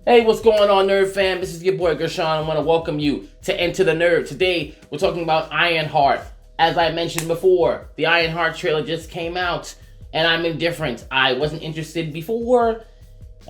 Hey, what's going on, Nerd fam? This is your boy Gershon. I want to welcome you to Enter the Nerd. Today, we're talking about Ironheart. As I mentioned before, the Ironheart trailer just came out, and I'm indifferent. I wasn't interested before.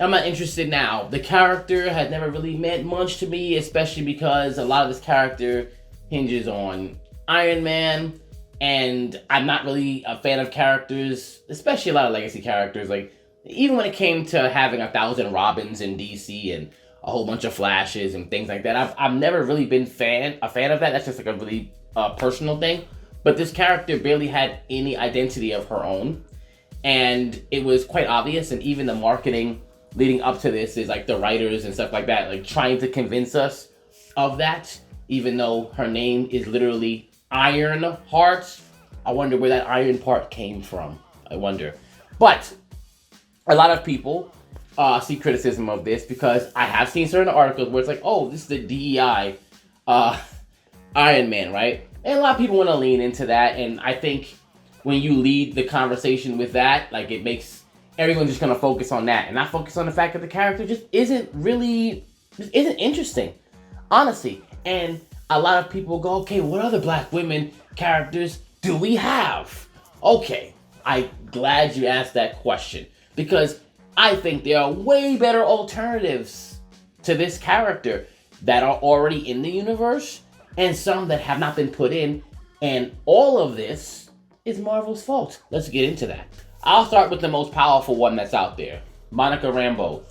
I'm not interested now. The character has never really meant much to me, especially because a lot of this character hinges on Iron Man, and I'm not really a fan of characters, especially a lot of legacy characters. Like, even when it came to having 1,000 Robins in DC and a whole bunch of Flashes and things like that, I've never really been a fan of that. That's just like a really personal thing. But this character barely had any identity of her own, and it was quite obvious. And even the marketing leading up to this is like the writers and stuff like that, like trying to convince us of that, even though her name is literally Ironheart. I wonder where that iron part came from. I wonder. But a lot of people see criticism of this because I have seen certain articles where it's like, oh, this is the DEI Iron Man, right? And a lot of people want to lean into that. And I think when you lead the conversation with that, like, it makes everyone just going to focus on that and not focus on the fact that the character just isn't interesting, honestly. And a lot of people go, okay, what other black women characters do we have? Okay, I'm glad you asked that question, because I think there are way better alternatives to this character that are already in the universe and some that have not been put in. And all of this is Marvel's fault. Let's get into that. I'll start with the most powerful one that's out there, Monica Rambeau.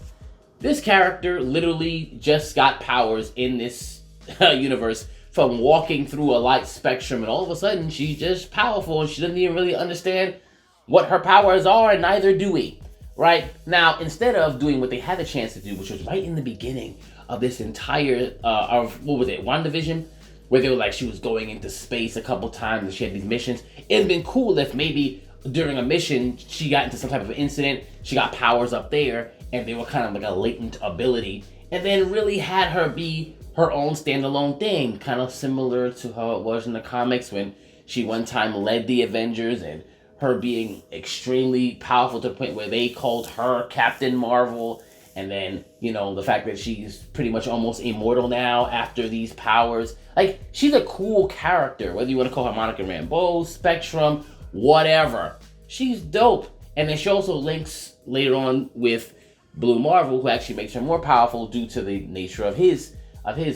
This character literally just got powers in this universe from walking through a light spectrum, and all of a sudden she's just powerful and she doesn't even really understand what her powers are, and neither do we. Right? Now, instead of doing what they had a chance to do, which was right in the beginning of this entire, WandaVision, where they were like, she was going into space a couple times and she had these missions. It'd been cool if maybe during a mission, she got into some type of incident, she got powers up there, and they were kind of like a latent ability, and then really had her be her own standalone thing, kind of similar to how it was in the comics when she one time led the Avengers, and her being extremely powerful to the point where they called her Captain Marvel. And then, you know, the fact that she's pretty much almost immortal now after these powers. Like, she's a cool character, whether you want to call her Monica Rambeau, Spectrum, whatever. She's dope. And then she also links later on with Blue Marvel, who actually makes her more powerful due to the nature of his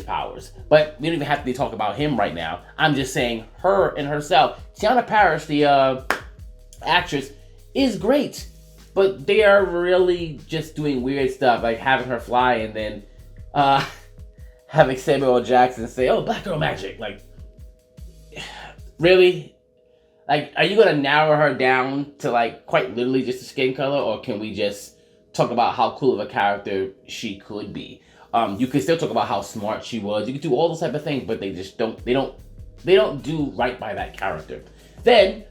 powers. But we don't even have to talk about him right now. I'm just saying her and herself. Tiana Parrish, the actress, is great, but they are really just doing weird stuff, like having her fly and then having Samuel L. Jackson say, oh, black girl magic. Like, really? Like, are you gonna narrow her down to like quite literally just a skin color, or can we just talk about how cool of a character she could be? You could still talk about how smart she was. You could do all those type of things, but they just don't do right by that character. Then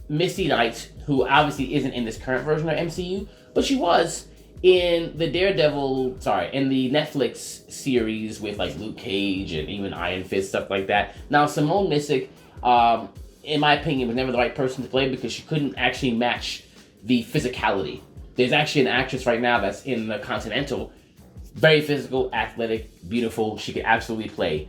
Missy Knight, who obviously isn't in this current version of MCU, but she was in the in the Netflix series with like Luke Cage and even Iron Fist, stuff like that. Now, Simone Missick, in my opinion, was never the right person to play because she couldn't actually match the physicality. There's actually an actress right now that's in the Continental, very physical, athletic, beautiful. She could absolutely play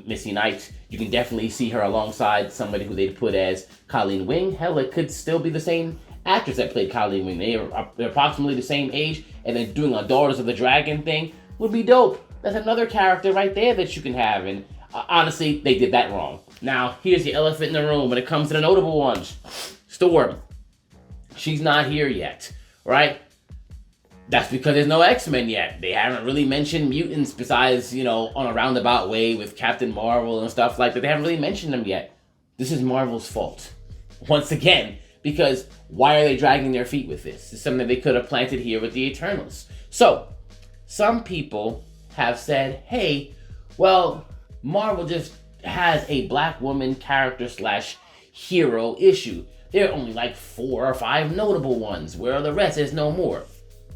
Missy Knight. You can definitely see her alongside somebody who they'd put as Colleen Wing. Hell, it could still be the same actress that played Colleen Wing. They're approximately the same age, and then doing a Daughters of the Dragon thing would be dope. That's another character right there that you can have, and honestly, they did that wrong. Now, here's the elephant in the room when it comes to the notable ones. Storm. She's not here yet, right? That's because there's no X-Men yet. They haven't really mentioned mutants besides, you know, on a roundabout way with Captain Marvel and stuff like that. They haven't really mentioned them yet. This is Marvel's fault. Once again, because why are they dragging their feet with this? It's something they could have planted here with the Eternals. So, some people have said, hey, well, Marvel just has a black woman character / hero issue. There are only like 4 or 5 notable ones. Where are the rest? There's no more.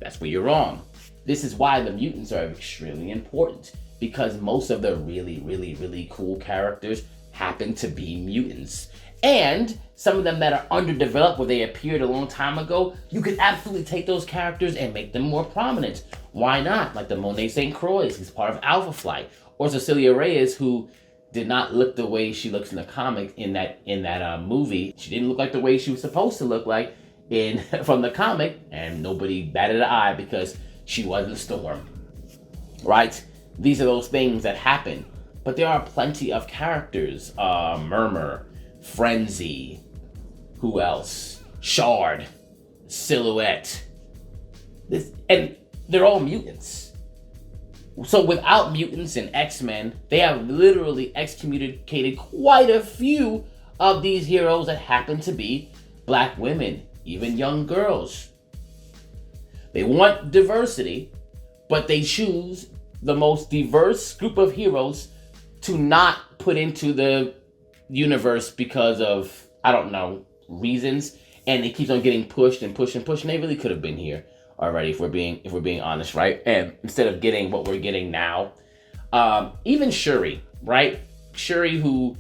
That's where you're wrong. This is why the mutants are extremely important, because most of the really, really, really cool characters happen to be mutants. And some of them that are underdeveloped, where they appeared a long time ago, you can absolutely take those characters and make them more prominent. Why not? Like the Monet St. Croix, who's part of Alpha Flight, or Cecilia Reyes, who did not look the way she looks in the comic in that movie. She didn't look like the way she was supposed to look like in from the comic, and nobody batted an eye because she wasn't Storm. Right? These are those things that happen. But there are plenty of characters. Murmur, Frenzy, who else? Shard, Silhouette. And they're all mutants. So without mutants and X-Men, they have literally excommunicated quite a few of these heroes that happen to be black women, even young girls. They want diversity, but they choose the most diverse group of heroes to not put into the universe because of, I don't know, reasons. And it keeps on getting pushed and pushed and pushed, and they really could have been here already, if we're being honest, right? And instead of getting what we're getting now, even Shuri, right? Shuri, who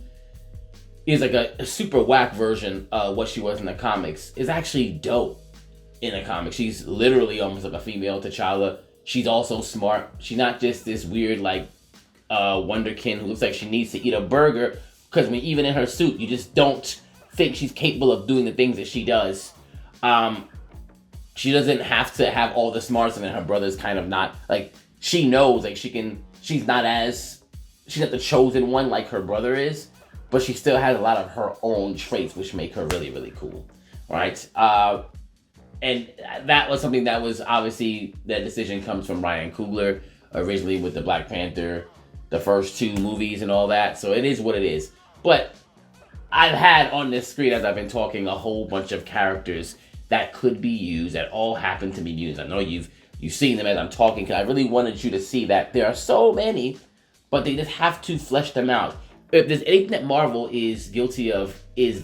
is like a super whack version of what she was in the comics, is actually dope in the comics. She's literally almost like a female T'Challa. She's also smart. She's not just this weird like wonderkin who looks like she needs to eat a burger, because I mean, even in her suit, you just don't think she's capable of doing the things that she does. She doesn't have to have all the smarts, and then her brother's kind of not, like, she knows, like, she's not the chosen one like her brother is, but she still has a lot of her own traits, which make her really, really cool, right? And that was something that was, obviously, that decision comes from Ryan Coogler, originally with the Black Panther, the first 2 movies and all that, so it is what it is. But I've had on this screen, as I've been talking, a whole bunch of characters that could be used, that all happen to be used. I know you've seen them as I'm talking, because I really wanted you to see that there are so many, but they just have to flesh them out. If there's anything that Marvel is guilty of, is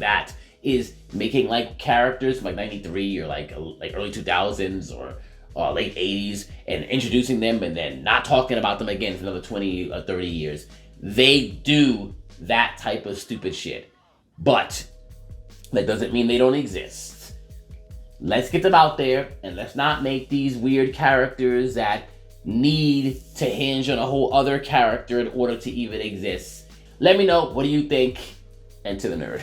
making like characters from like 93 or like early 2000s or late 80s and introducing them and then not talking about them again for another 20 or 30 years. They do that type of stupid shit. But that doesn't mean they don't exist. Let's get them out there, and let's not make these weird characters that need to hinge on a whole other character in order to even exist. Let me know, what do you think? And to the nerd.